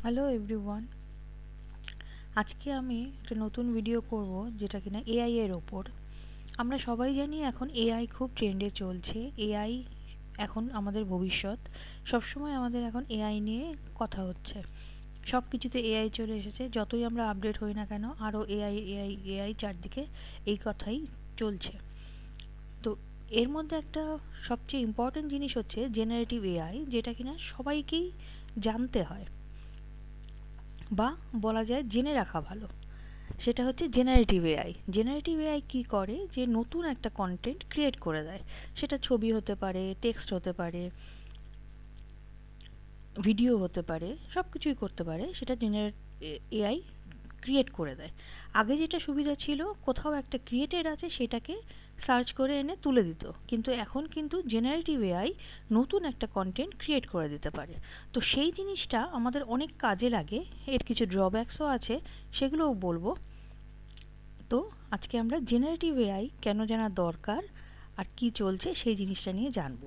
Hello everyone, আজকে আমি একটা নতুন ভিডিও করব যেটা কিনা এআই এর ওপর। আমরা সবাই জানি এখন এআই খুব ট্রেন্ডে চলছে। এআই এখন আমাদের ভবিষ্যৎ। সবসময় আমাদের এখন এআই নিয়ে কথা হচ্ছে। সব কিছুতে এআই চলে এসেছে। যতই আমরা আপডেট হই না কেন, আরও এআই এআই এআই চারদিকে এই কথাই চলছে। তো এর মধ্যে একটা সবচেয়ে ইম্পর্টেন্ট জিনিস হচ্ছে জেনারেটিভ এআই, যেটা কিনা সবাইকেই জানতে হয় বা বলা যায় জেনে রাখা ভালো। সেটা হচ্ছে জেনারেটিভ এআই। জেনারেটিভ এআই কী করে, যে নতুন একটা কন্টেন্ট ক্রিয়েট করে দেয়। সেটা ছবি হতে পারে, টেক্সট হতে পারে, ভিডিও হতে পারে, সব কিছুই করতে পারে। সেটা এআই ক্রিয়েট করে দেয়। আগে যেটা সুবিধা ছিল, কোথাও একটা ক্রিয়েটেড আছে সেটাকে সার্চ করে এনে তুলে দিত, কিন্তু এখন কিন্তু জেনারেটিভ এআই নতুন একটা কন্টেন্ট ক্রিয়েট করে দিতে পারে। তো সেই জিনিসটা আমাদের অনেক কাজে লাগে। এর কিছু ড্রব্যাকসও আছে, সেগুলোও বলবো। তো আজকে আমরা জেনারেটিভ এআই কেন জানা দরকার আর কি চলছে সেই জিনিসটা নিয়ে জানব।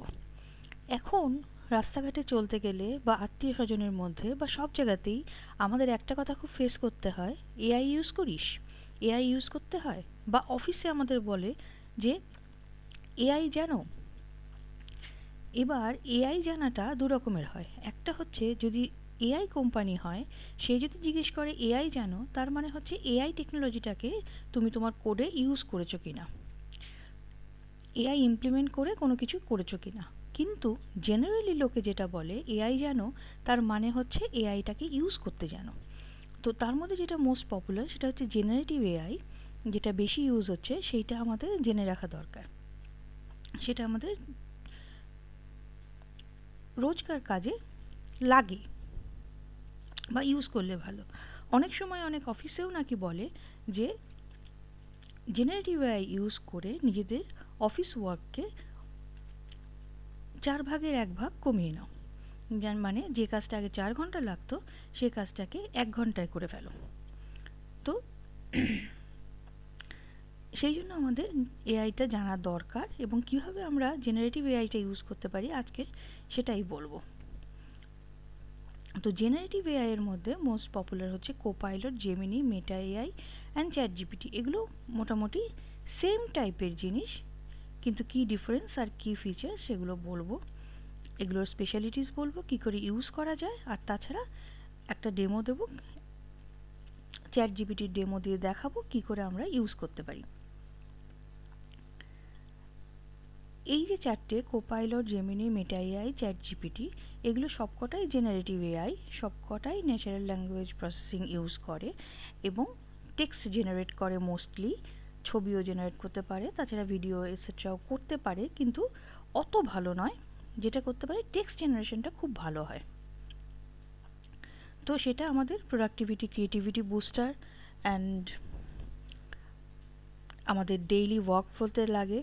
এখন রাস্তাঘাটে চলতে গেলে বা আত্মীয় স্বজনের মধ্যে বা সব জায়গাতেই আমাদের একটা কথা খুব ফেস করতে হয়, এআই ইউজ করিস, এআই ইউজ করতে হয়। বা অফিসে আমাদের বলে যে এআই জানো। এবার এআই জানাটা দু রকমের হয়। একটা হচ্ছে যদি এআই কোম্পানি হয়, সে যদি জিজ্ঞেস করে এআই জানো, তার মানে হচ্ছে এআই টেকনোলজিটাকে তুমি তোমার কোডে ইউজ করেছো কিনা, এআই ইমপ্লিমেন্ট করে কোনো কিছু করেছো কিনা। কিন্তু জেনারেলি লোকে যেটা বলে এআই জানো, তার মানে হচ্ছে এআইটাকে ইউজ করতে জানো। তো তার মধ্যে যেটা মোস্ট পপুলার সেটা হচ্ছে জেনারেটিভ এআই, যেটা বেশি ইউজ হচ্ছে, সেইটা আমাদের জেনে রাখা দরকার। সেটা আমাদের রোজকার কাজে লাগে বা ইউজ করলে ভালো। অনেক সময় অনেক অফিসেও নাকি বলে যে জেনারেটিভ এআই ইউজ করে নিজেদের অফিস ওয়ার্ককে 1/4 কমিয়ে নাও। মানে যে কাজটা আগে 4 ঘন্টা লাগতো, সে কাজটাকে 1 ঘন্টায় করে ফেলো। তো সেই জন্য আমাদের এআইটা জানা দরকার, এবং কিভাবে আমরা জেনারেটিভ এআইটা ইউজ করতে পারি আজকে সেটাই বলবো। তো জেনারেটিভ এআই এর মধ্যে মোস্ট পপুলার হচ্ছে copilot, Gemini, Meta AI and chat GPT. এগুলো মোটামুটি সেম টাইপের জিনিস, কিন্তু কী ডিফারেন্স আর কী ফিচার সেগুলো বলবো। এগুলোর স্পেশালিটিস বলবো, কী করে ইউজ করা যায়, আর তাছাড়া একটা ডেমো দেবো, চ্যাট জিপিটির ডেমো দিয়ে দেখাবো কী করে আমরা ইউজ করতে পারি। এই যে চারটে copilot, Gemini, Meta AI, chat GPT, এগুলো সবকটাই জেনারেটিভ এআই, সবকটাই ন্যাচারাল ল্যাঙ্গুয়েজ প্রসেসিং ইউজ করে এবং টেক্সট জেনারেট করে মোস্টলি। ছবিও জেনারেট করতে পারে, তাছাড়া ভিডিও এটসেট্রাও করতে পারে, কিন্তু অত ভালো নয়। যেটা করতে পারে টেক্সট জেনারেশনটা খুব ভালো হয়। তো সেটা আমাদের প্রোডাক্টিভিটি, ক্রিয়েটিভিটি বুস্টার অ্যান্ড আমাদের ডেইলি ওয়ার্ক ফ্লোতে লাগে।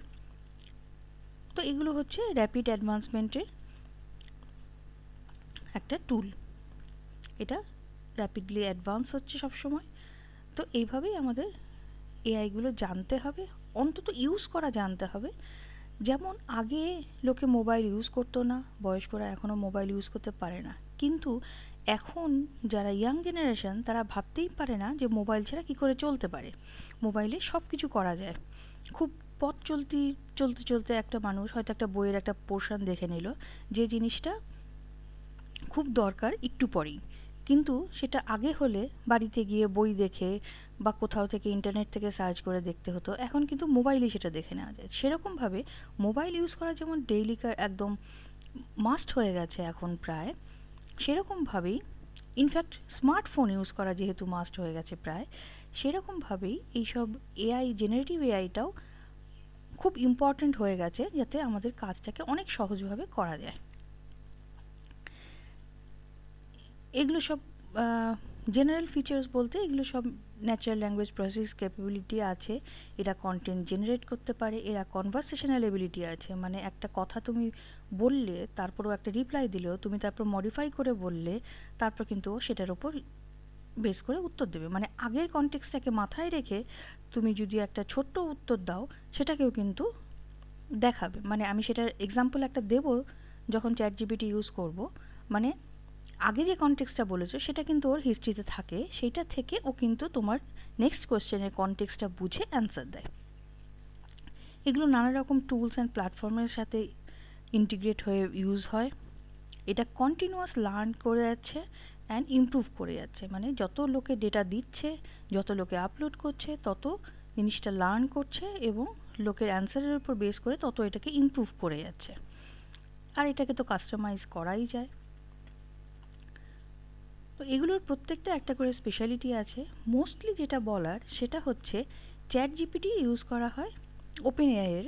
তো এগুলো হচ্ছে র্যাপিড অ্যাডভান্সমেন্টের একটা টুল। এটা র্যাপিডলি অ্যাডভান্স হচ্ছে সবসময়। তো এইভাবেই আমাদের এআইগুলো জানতে হবে, অন্তত ইউজ করা জানতে হবে। যেমন আগে লোকে মোবাইল ইউজ করতো না, বয়স্করা এখনও মোবাইল ইউজ করতে পারে না, কিন্তু এখন যারা ইয়াং জেনারেশন তারা ভাবতেই পারে না যে মোবাইল ছাড়া কী করে চলতে পারে। মোবাইলে সব কিছু করা যায়। খুব পথ চলতে চলতে একটা মানুষ হয়তো একটা বইয়ের একটা পোর্শন দেখে নিল, যে জিনিসটা খুব দরকার একটু পরেই, কিন্তু সেটা আগে হলে বাড়িতে গিয়ে বই দেখে বা কোথাও থেকে ইন্টারনেট থেকে সার্চ করে দেখতে হতো। এখন কিন্তু মোবাইলেই সেটা দেখে নেওয়া যায়। সেরকমভাবে মোবাইল ইউজ করা যেমন ডেইলিকার একদম মাস্ট হয়ে গেছে এখন প্রায়, সেরকমভাবেই ইনফ্যাক্ট স্মার্টফোন ইউজ করা যেহেতু মাস্ট হয়ে গেছে প্রায়, সেরকমভাবেই এইসব এআই, জেনারেটিভ এআইটাও খুব ইম্পর্ট্যান্ট হয়ে গেছে, যাতে আমাদের কাজটাকে অনেক সহজভাবে করা যায়। এগুলো সব জেনারেল ফিচার্স বলতে এগুলো সব ন্যাচারাল ল্যাঙ্গুয়েজ প্রসেস ক্যাপাবিলিটি আছে, এরা কন্টেন্ট জেনারেট করতে পারে, এরা কনভারসেশনাল এবিলিটি আছে, মানে একটা কথা তুমি বললে তারপরও একটা রিপ্লাই দিলেও তুমি তারপর মডিফাই করে বললে তারপর কিন্তু সেটার ওপর বেস করে উত্তর দেবে। মানে আগের কনটেক্সটটাকে মাথায় রেখে তুমি যদি একটা ছোট্ট উত্তর দাও, সেটাকেও কিন্তু দেখাবে। মানে আমি সেটার এক্সাম্পল একটা দেব, যখন চ্যাট জিপিটি ইউজ করব। মানে আগে যে কনটেক্সটটা বলেছো সেটা কিন্তু ওর হিস্ট্রিতে থাকে, সেইটা থেকে ও কিন্তু তোমার নেক্সট কোয়েশ্চেনের কনটেক্সটটা বুঝে অ্যান্সার দেয়। এগুলো নানা রকম টুলস অ্যান্ড প্ল্যাটফর্মের সাথে ইন্টিগ্রেট হয়ে ইউজ হয়। এটা কন্টিনিউয়াস লার্ন করে যাচ্ছে অ্যান্ড ইমপ্রুভ করে যাচ্ছে, মানে যত লোকে ডেটা দিচ্ছে, যত লোকে আপলোড করছে, তত জিনিসটা লার্ন করছে এবং লোকের অ্যান্সারের উপর বেস করে তত এটাকে ইমপ্রুভ করে যাচ্ছে। আর এটাকে তো কাস্টমাইজ করাই যায়। তো এগুলোর প্রত্যেকটা একটা করে স্পেশালিটি আছে। মোস্টলি যেটা বলার সেটা হচ্ছে চ্যাট জিপিটি ইউজ করা হয় ওপেন এআই এর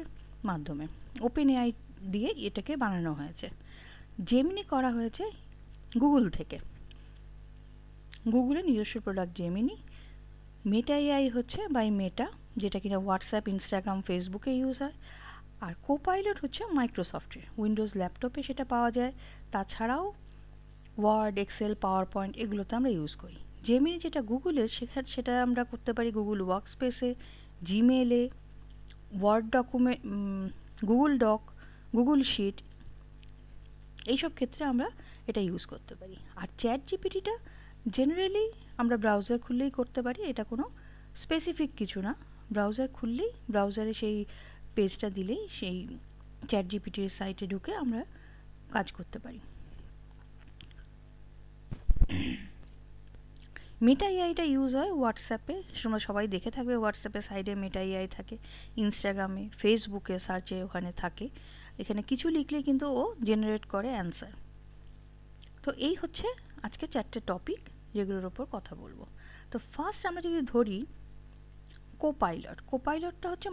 মাধ্যমে। ওপেন এআই দিয়ে এটাকে বানানো হয়েছে। জেমিনি করা হয়েছে গুগল থেকে, গুগলের নিজস্ব প্রোডাক্ট জেমিনি। মেটা এআই হচ্ছে বাই মেটা, যেটা কিনা হোয়াটসঅ্যাপ, ইনস্টাগ্রাম, ফেসবুকে ইউজ হয়। আর কোপাইলট হচ্ছে মাইক্রোসফটের, উইন্ডোজ ল্যাপটপে সেটা পাওয়া যায়। তাছাড়াও ওয়ার্ড, এক্সেল, পাওয়ার পয়েন্ট এগুলোতে আমরা ইউজ করি। জেমিনি যেটা গুগলের, সেটা আমরা করতে পারি গুগল ওয়ার্কস্পেসে, জিমেলে, word document, Google doc, Google sheet, এইসব ক্ষেত্রে আমরা এটা ইউজ করতে পারি। আর চ্যাট জিপিটিটা জেনারেলি আমরা ব্রাউজার খুললেই করতে পারি, এটা কোনো স্পেসিফিক কিছু না। ব্রাউজার খুললেই, ব্রাউজারে সেই পেজটা দিলেই সেই চ্যাট জিপিটির সাইটে ঢুকে আমরা কাজ করতে পারি। মেটা এআইটা ইউজ হয় হোয়াটসঅ্যাপে, তোমরা সবাই দেখে থাকবে হোয়াটসঅ্যাপের সাইডে মেটা এআই থাকে, ইনস্টাগ্রামে, ফেসবুকে সার্চে ওখানে থাকে। এখানে কিছু লিখলে কিন্তু ও জেনারেট করে অ্যান্সার। তো এই হচ্ছে আজকে 4টে টপিক যেগুলোর ওপর কথা বলবো। তো ফার্স্ট আমরা যদি ধরি কোপাইলট, কোপাইলটটা হচ্ছে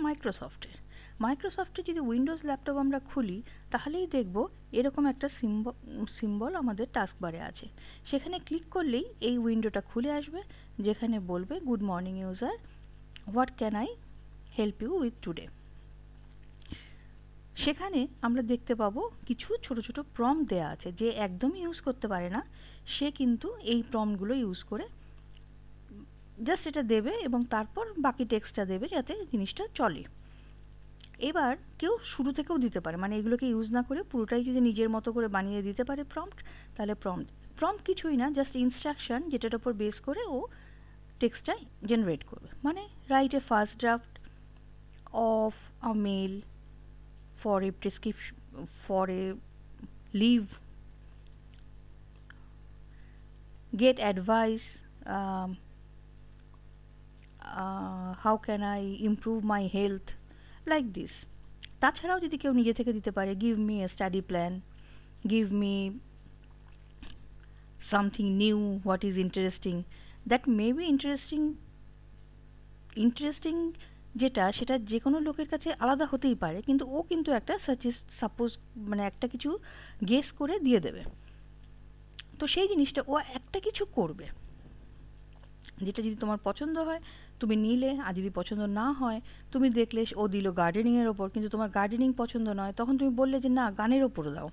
মাইক্রোসফটের যদি উইন্ডোজ ল্যাপটপ আমরা খুলি তাহলেই দেখব এরকম একটা সিম্বল আমাদের টাস্কবারে আছে। সেখানে ক্লিক করলেই এই উইন্ডোটা খুলে আসবে, যেখানে বলবে good morning user, what can I help you with today. সেখানে আমরা দেখতে পাবো কিছু ছোট ছোট প্রম্পট দেয়া আছে। যে একদমই ইউজ করতে পারে না সে কিন্তু এই প্রম্পটগুলো ইউজ করে জাস্ট এটা দেবে এবং তারপর বাকি টেক্সটটা দেবে যাতে জিনিসটা চলে। এবার কেউ শুরু থেকেও দিতে পারে, মানে এগুলোকে ইউজ না করে পুরোটাই যদি নিজের মতো করে বানিয়ে দিতে পারে প্রম্পট, তাহলে প্রম্পট কিছুই না, জাস্ট ইনস্ট্রাকশন যেটার উপর বেস করে ও টেক্সটটা জেনারেট করবে। মানে write a first draft of a mail for a prescription, for a leave, get advice, how can I improve my health, like this. তাছাড়াও যদি কেউ নিজে থেকে দিতে পারে give me a study plan, give me something new, what is interesting, that may be interesting যেটা সেটা যে কোনো লোকের কাছে আলাদা হতেই পারে, কিন্তু ও কিন্তু একটা সাপোজ মানে একটা কিছু গেস করে দিয়ে দেবে। তো সেই জিনিসটা ও একটা কিছু করবে, যেটা যদি তোমার পছন্দ হয় তুমি নিলে, আর যদি পছন্দ না হয় তুমি দেখলে ও দিল গার্ডেনিংয়ের ওপর, কিন্তু তোমার গার্ডেনিং পছন্দ নয়, তখন তুমি বললে যে না গানের ওপর দাও,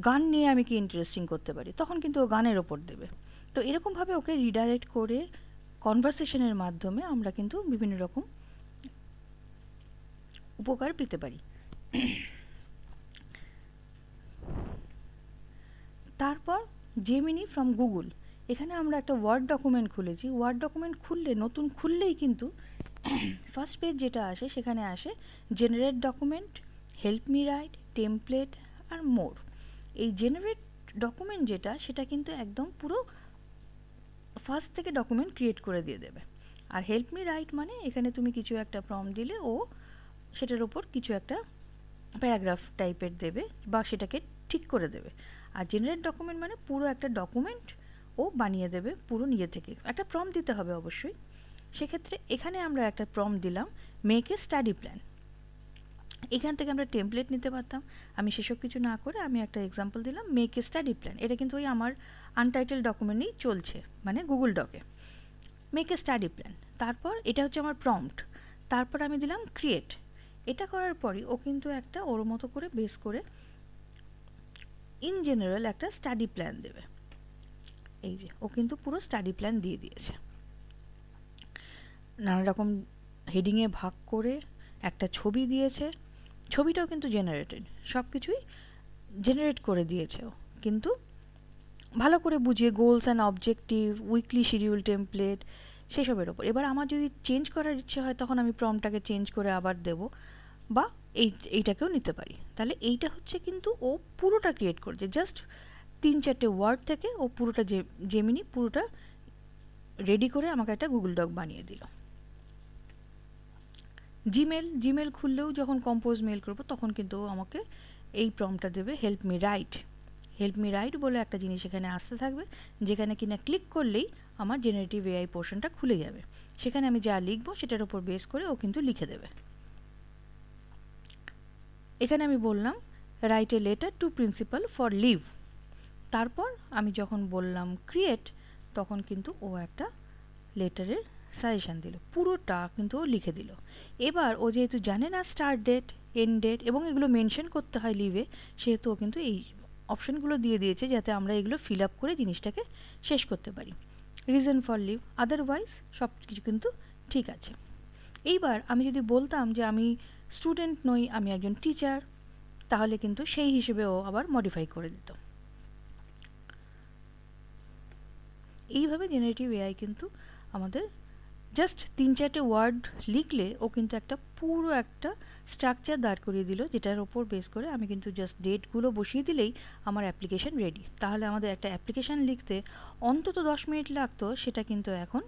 গান নিয়ে আমি কি ইন্টারেস্টিং করতে পারি, তখন কিন্তু ও গানের ওপর দেবে। তো এরকমভাবে ওকে রিডাইরেক্ট করে কনভারসেশনের মাধ্যমে আমরা কিন্তু বিভিন্ন রকম উপকার পেতে পারি। তারপর জেমিনি ফ্রম গুগল, এখানে আমরা একটা ওয়ার্ড ডকুমেন্ট খুলেছি। ওয়ার্ড ডকুমেন্ট খুললে, নতুন খুললেই কিন্তু ফার্স্ট পেজ যেটা আসে সেখানে আসে generate document, help me write, template আর মোর। এই জেনারেট ডকুমেন্ট যেটা সেটা কিন্তু একদম পুরো ফার্স্ট থেকে ডকুমেন্ট ক্রিয়েট করে দিয়ে দেবে। আর হেল্প মি রাইট মানে এখানে তুমি কিছু একটা প্রম্পট দিলে ও সেটার ওপর কিছু একটা প্যারাগ্রাফ টাইপের দেবে বা সেটাকে ঠিক করে দেবে। আর জেনারেট ডকুমেন্ট মানে পুরো একটা ডকুমেন্ট ও বানিয়ে দেবে পুরো নিজে থেকে। একটা প্রম্পট দিতে হবে অবশ্যই। সেক্ষেত্রে এখানে আমরা একটা প্রম্পট দিলাম মেক এ স্টাডি প্ল্যান। এখান থেকে আমরা টেমপ্লেট নিতে পারতাম, আমি সেসব কিছু না করে আমি একটা এক্সাম্পল দিলাম মেক এ স্টাডি প্ল্যান। এটা কিন্তু ওই আমার আনটাইটেল ডকুমেন্টেই চলছে, মানে গুগল ডকে মেক এ স্টাডি প্ল্যান। তারপর এটা হচ্ছে আমার প্রম্পট, তারপর আমি দিলাম ক্রিয়েট। এটা করার পরই ও কিন্তু একটা ওর মতো করে বেস করে ইন জেনারেল একটা স্টাডি প্ল্যান দেবে। এই যে ও কিন্তু পুরো স্টাডি প্ল্যান দিয়ে দিয়েছে, নানা রকম হেডিংয়ে ভাগ করে একটা ছবি দিয়েছে, ছবিটাও কিন্তু জেনারেটেড, সব কিছুই জেনারেট করে দিয়েছে ও, কিন্তু ভালো করে বুঝিয়ে goals and objective, weekly schedule template সেসবের ওপর। এবার আমার যদি চেঞ্জ করার ইচ্ছে হয় তখন আমি প্রম্পটটাকে চেঞ্জ করে আবার দেবো, বা এইটাকেও নিতে পারি। তাহলে এইটা হচ্ছে কিন্তু ও পুরোটা ক্রিয়েট করছে, জাস্ট 3-4টে ওয়ার্ড থেকে ও পুরোটা জেমিনি পুরোটা রেডি করে আমাকে একটা গুগল ডক বানিয়ে দিল। জিমেল খুললেও যখন কম্পোজ মেল করবো তখন কিন্তু আমাকে এই প্রম্পটটা দেবে, হেল্প মি রাইট বলে একটা জিনিস এখানে আসতে থাকবে, যেখানে কিনা ক্লিক করলেই আমার জেনারেটিভ এআই পোর্শনটা খুলে যাবে। সেখানে আমি যা লিখবো সেটার উপর বেস করে ও কিন্তু লিখে দেবে। এখানে আমি বললাম write a letter to principal for leave, তারপর আমি যখন বললাম ক্রিয়েট তখন কিন্তু ও একটা লেটারের সাজেশান দিল, পুরোটা কিন্তু ও লিখে দিল। এবার ও যেহেতু জানে না স্টার্ট ডেট, এন্ড ডেট এবং এগুলো মেনশন করতে হয় লিভে, সেহেতু ও কিন্তু এই অপশনগুলো দিয়ে দিয়েছে যাতে আমরা এগুলো ফিল আপ করে জিনিসটাকে শেষ করতে পারি। রিজন ফর লিভ, আদারওয়াইজ সব কিছু কিন্তু ঠিক আছে। এইবার আমি যদি বলতাম যে আমি স্টুডেন্ট নই, আমি একজন টিচার, তাহলে কিন্তু সেই হিসেবে ও আবার মডিফাই করে দিত। এইভাবে জেনারেটিভ এআই কিন্তু আমাদের জাস্ট 3-4টে ওয়ার্ড লিখলে ও কিন্তু একটা পুরো একটা স্ট্রাকচার দাঁড় করিয়ে দিল, যেটার ওপর বেস করে আমি কিন্তু জাস্ট ডেটগুলো বসিয়ে দিলেই আমার অ্যাপ্লিকেশন রেডি। তাহলে আমাদের একটা অ্যাপ্লিকেশান লিখতে অন্তত 10 মিনিট লাগতো, সেটা কিন্তু এখন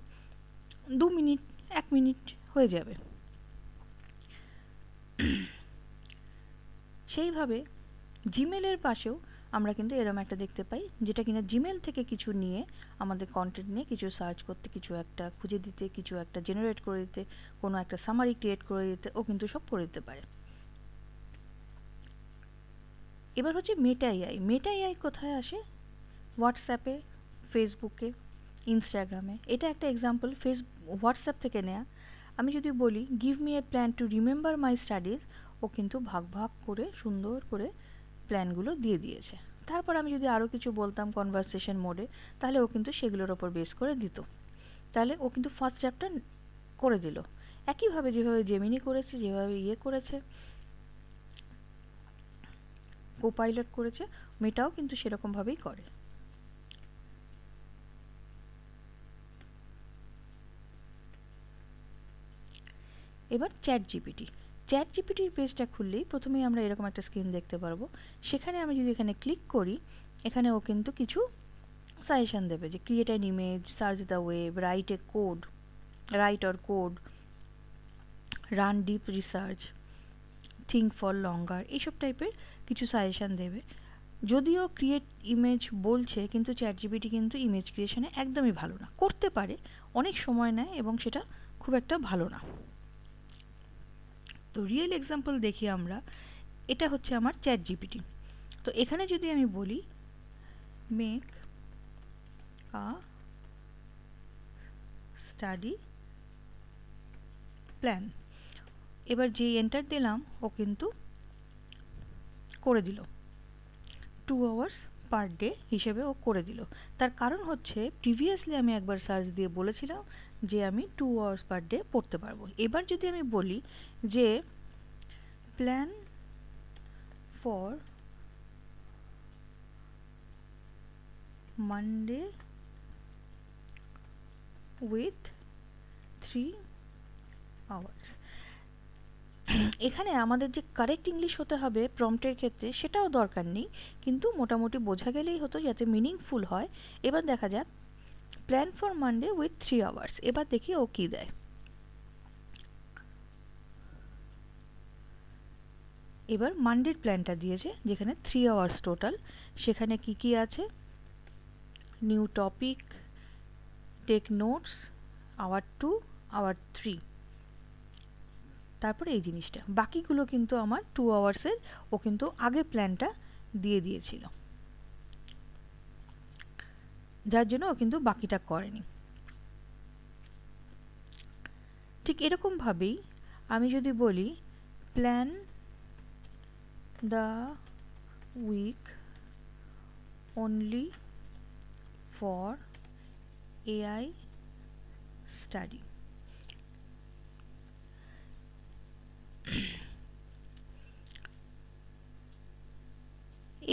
2 মিনিট 1 মিনিট হয়ে যাবে। সেইভাবে জিমেলের পাশেও আমরা কিন্তু এরম একটা দেখতে পাই, যেটা কিনা জিমেল থেকে কিছু নিয়ে আমাদের কন্টেন্ট নিয়ে কিছু সার্চ করতে, কিছু একটা খুঁজে দিতে, কিছু একটা জেনারেট করে দিতে, কোনো একটা সামারি ক্রিয়েট করে দিতে ও কিন্তু সব করে দিতে পারে। এবার হচ্ছে মেটা এআই। মেটা এআই কোথায় আসে? হোয়াটসঅ্যাপে, ফেসবুকে, ইনস্টাগ্রামে। এটা একটা এক্সাম্পল হোয়াটসঅ্যাপ থেকে নেয়া। আমি যদি বলি give me a plan to remember my studies, ও কিন্তু ভাগ ভাগ করে সুন্দর করে প্ল্যানগুলো দিয়ে দিয়েছে। তারপর আমি যদি আরও কিছু বলতাম কনভারসেশন মোডে, তাহলে ও কিন্তু সেগুলোর ওপর বেস করে দিত। তাহলে ও কিন্তু ফার্স্ট ড্রাফটটা করে দিল। একইভাবে যেভাবে জেমিনি করেছে, যেভাবে করেছে, কোপাইলট করেছে, মেটাও কিন্তু সেরকমভাবেই করে। এবার চ্যাট জিপিটির পেজটা খুললেই প্রথমেই আমরা এরকম একটা স্ক্রিন দেখতে পারবো। সেখানে আমি যদি এখানে ক্লিক করি, এখানে ও কিন্তু কিছু সাজেশন দেবে যে create an image, search the web, right or code, run deep research, think for লঙ্গার, এইসব টাইপের কিছু সাজেশন দেবে। যদিও ক্রিয়েট ইমেজ বলছে, কিন্তু চ্যাট জিপিটি কিন্তু ইমেজ ক্রিয়েশনে একদমই ভালো না, করতে পারে, অনেক সময় নেয় এবং সেটা খুব একটা ভালো না। তো রিয়েল এক্সাম্পল দেখি আমরা, এটা হচ্ছে আমার চ্যাট জিপিটি। তো এখানে যদি আমি বলি মেক আ স্টাডি প্ল্যান, এবার যে এন্টার দিলাম ও কিন্তু করে দিল, 2 আওয়ার্স পার ডে হিসেবে ও করে দিল। তার কারণ হচ্ছে প্রিভিয়াসলি আমি একবার সার্চ দিয়ে বলেছিলাম যে আমি 2 আওয়ার্স পার ডে পড়তে পারবো। এবার যদি আমি বলি যে plan for Monday with 3 hours, এখানে আমাদের যে কারেক্ট ইংলিশ হতে হবে প্রম্পটের ক্ষেত্রে সেটাও দরকার নেই, কিন্তু মোটামুটি বোঝা গেলেই হতো যাতে মিনিংফুল হয়। এবার দেখা যাক plan for Monday with 3 hours, এবার দেখি ও কী দেয়। এবার মানডের প্ল্যানটা দিয়েছে যেখানে 3 আওয়ার্স টোটাল। সেখানে কি কি আছে? New topic, take notes, hour 2, hour 3, তারপরে এই জিনিসটা। বাকিগুলো কিন্তু আমার 2 আওয়ার্সের ও কিন্তু আগে প্ল্যানটা দিয়ে দিয়েছিল, যার জন্য ও কিন্তু বাকিটা করেনি। ঠিক এরকমভাবেই আমি যদি বলি plan the week only for AI study,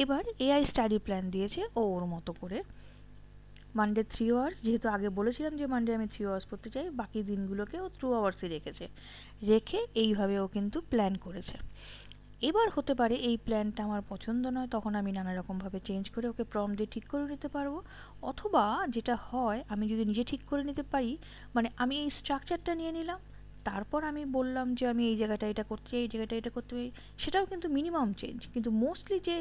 এবার এআই স্টাডি প্ল্যান দিয়েছে ও ওর মতো করে। মানডে 3 আওয়ার্স, যেহেতু আগে বলেছিলাম যে মানডে আমি 3 আওয়ার্স পড়তে চাই, বাকি দিনগুলোকে ও 2 আওয়ার্সই রেখেছে, রেখে এইভাবে ও কিন্তু প্ল্যান করেছে। এবার হতে পারে এই প্ল্যানটা আমার পছন্দ নয়, তখন আমি নানা রকমভাবে চেঞ্জ করে ওকে প্রম্পট দিয়ে ঠিক করে নিতে পারবো। অথবা যেটা হয়, আমি যদি নিজে ঠিক করে নিতে পারি, মানে আমি এই স্ট্রাকচারটা নিয়ে নিলাম, তারপর আমি বললাম যে আমি এই জায়গাটা এটা করতে চাই, এই জায়গাটা এটা করতে চাই, সেটাও কিন্তু মিনিমাম চেঞ্জ। কিন্তু মোস্টলি যে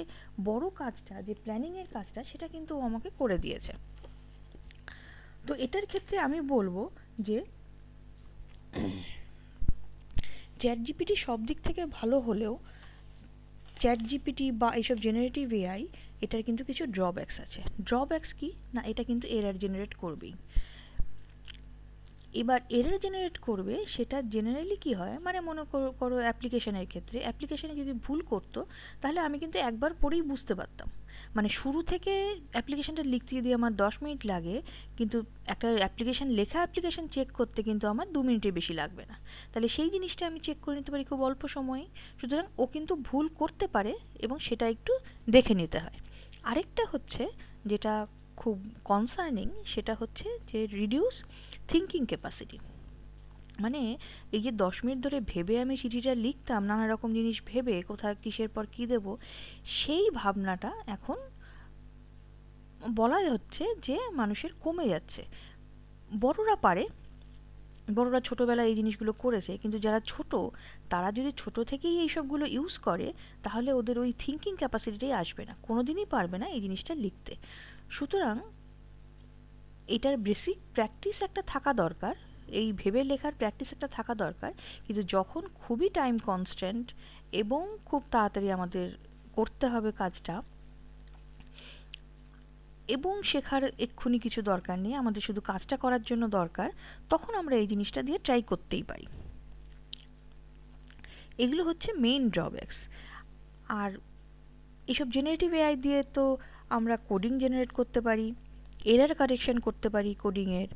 বড় কাজটা, যে প্ল্যানিংয়ের কাজটা, সেটা কিন্তু ও আমাকে করে দিয়েছে। তো এটার ক্ষেত্রে আমি বলবো যে চ্যাট জিপিটি সব দিক থেকে ভালো হলেও চ্যাট জিপিটি বা এইসব জেনারেটিভ এআই, এটার কিন্তু কিছু ড্রব্যাকস আছে। ড্রব্যাকস কি না, এটা কিন্তু এরর জেনারেট করবেই। এবার এরর জেনারেট করবে, সেটা জেনারেলি কি হয়, মানে মনে করো অ্যাপ্লিকেশনের ক্ষেত্রে, অ্যাপ্লিকেশনে যদি ভুল করতো, তাহলে আমি কিন্তু একবার পড়েই বুঝতে পারতাম। মানে শুরু থেকে অ্যাপ্লিকেশনটা লিখতে যদি আমার 10 মিনিট লাগে, কিন্তু একটা অ্যাপ্লিকেশন চেক করতে কিন্তু আমার 2 মিনিটের বেশি লাগবে না। তাহলে সেই জিনিসটা আমি চেক করে নিতে পারি খুব অল্প সময়ে। সুতরাং ও কিন্তু ভুল করতে পারে এবং সেটা একটু দেখে নিতে হয়। আরেকটা হচ্ছে যেটা খুব কনসার্নিং, সেটা হচ্ছে যে রিডিউস থিঙ্কিং ক্যাপাসিটি। মানে এই যে 10 মিনিট ধরে ভেবে আমি চিঠিটা লিখতাম, নানা রকম জিনিস ভেবে কোথায় কিসের পর কী দেব, সেই ভাবনাটা এখন বলা হচ্ছে যে মানুষের কমে যাচ্ছে। বড়রা পারে, বড়রা ছোটোবেলায় এই জিনিসগুলো করেছে, কিন্তু যারা ছোট, তারা যদি ছোট থেকেই এইসবগুলো ইউজ করে, তাহলে ওদের ওই থিঙ্কিং ক্যাপাসিটিটাই আসবে না, কোনোদিনই পারবে না এই জিনিসটা লিখতে। সুতরাং এটার বেসিক প্র্যাকটিস একটা থাকা দরকার, এই ভেবে লেখার প্র্যাকটিস একটা থাকা দরকার। কিন্তু যখন খুবই টাইম কনস্ট্যান্ট এবং খুব তাড়াতাড়ি আমাদের করতে হবে কাজটা, এবং শেখার এক্ষুনি কিছু দরকার নেই, আমাদের শুধু কাজটা করার জন্য দরকার, তখন আমরা এই জিনিসটা দিয়ে ট্রাই করতেই পারি। এগুলো হচ্ছে মেইন ড্রব্যাকস। আর এসব জেনারেটিভ এআই দিয়ে তো আমরা কোডিং জেনারেট করতে পারি, এরর কারেকশন করতে পারি কোডিংয়ের,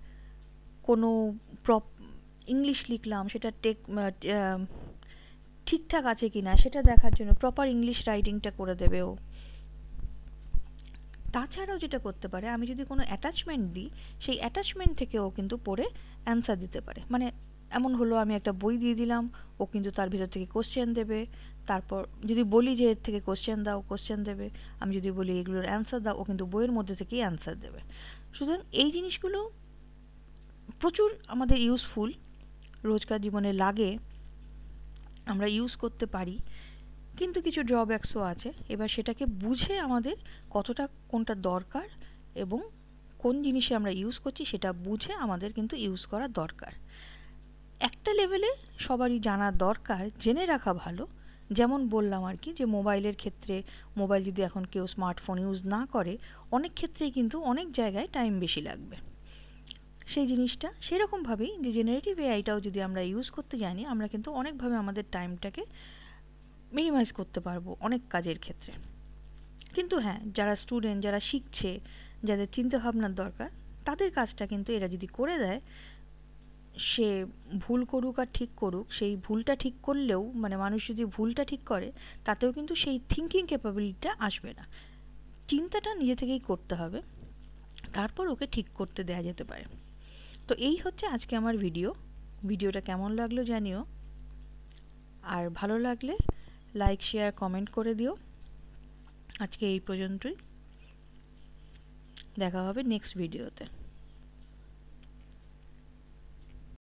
কোনো ইংলিশ লিখলাম, সেটা ঠিকঠাক আছে কি না সেটা দেখার জন্য প্রপার ইংলিশ রাইটিংটা করে দেবে ও। তাছাড়াও যেটা করতে পারে, আমি যদি কোনো অ্যাটাচমেন্ট দিই, সেই অ্যাটাচমেন্ট থেকে ও কিন্তু পড়ে অ্যান্সার দিতে পারে। মানে এমন হলো, আমি একটা বই দিয়ে দিলাম, ও কিন্তু তার ভিতর থেকে কোশ্চেন দেবে। তারপর যদি বলি যে এর থেকে কোশ্চেন দাও, কোশ্চেন দেবে। আমি যদি বলি এগুলোর অ্যান্সার দাও, ও কিন্তু বইয়ের মধ্যে থেকেই অ্যান্সার দেবে। সুতরাং এই জিনিসগুলো প্রচুর আমাদের ইউজফুল, রোজকার জীবনে লাগে, আমরা ইউজ করতে পারি। কিন্তু কিছু ড্রব্যাকসও আছে। এবার সেটাকে বুঝে আমাদের কতটা কোনটা দরকার এবং কোন জিনিসে আমরা ইউজ করছি, সেটা বুঝে আমাদের কিন্তু ইউজ করা দরকার। একটা লেভেলে সবারই জানা দরকার, জেনে রাখা ভালো। যেমন বললাম আর কি, যে মোবাইলের ক্ষেত্রে, মোবাইল যদি এখন কেউ স্মার্টফোন ইউজ না করে, অনেক ক্ষেত্রেই কিন্তু অনেক জায়গায় টাইম বেশি লাগবে। সেই জিনিসটা সেরকমভাবেই যে জেনারেটিভ এআইটাও যদি আমরা ইউজ করতে জানি, আমরা কিন্তু অনেকভাবে আমাদের টাইমটাকে মিনিমাইজ করতে পারবো অনেক কাজের ক্ষেত্রে। কিন্তু হ্যাঁ, যারা স্টুডেন্ট, যারা শিখছে, যাদের চিন্তাভাবনার দরকার, তাদের কাজটা কিন্তু এরা যদি করে দেয়, সে ভুল করুক আর ঠিক করুক, সেই ভুলটা ঠিক করলেও, মানে মানুষ যদি ভুলটা ঠিক করে, তাতেও কিন্তু সেই থিঙ্কিং ক্যাপাবিলিটিটা আসবে না। চিন্তাটা নিজে থেকেই করতে হবে, তারপর ওকে ঠিক করতে দেয়া যেতে পারে। তো এই হচ্ছে আজকে আমার ভিডিওটা কেমন লাগলো জানিও, আর ভালো লাগলে লাইক, শেয়ার, কমেন্ট করে দিও। আজকে এই পর্যন্তই, দেখা হবে নেক্সট ভিডিওতে।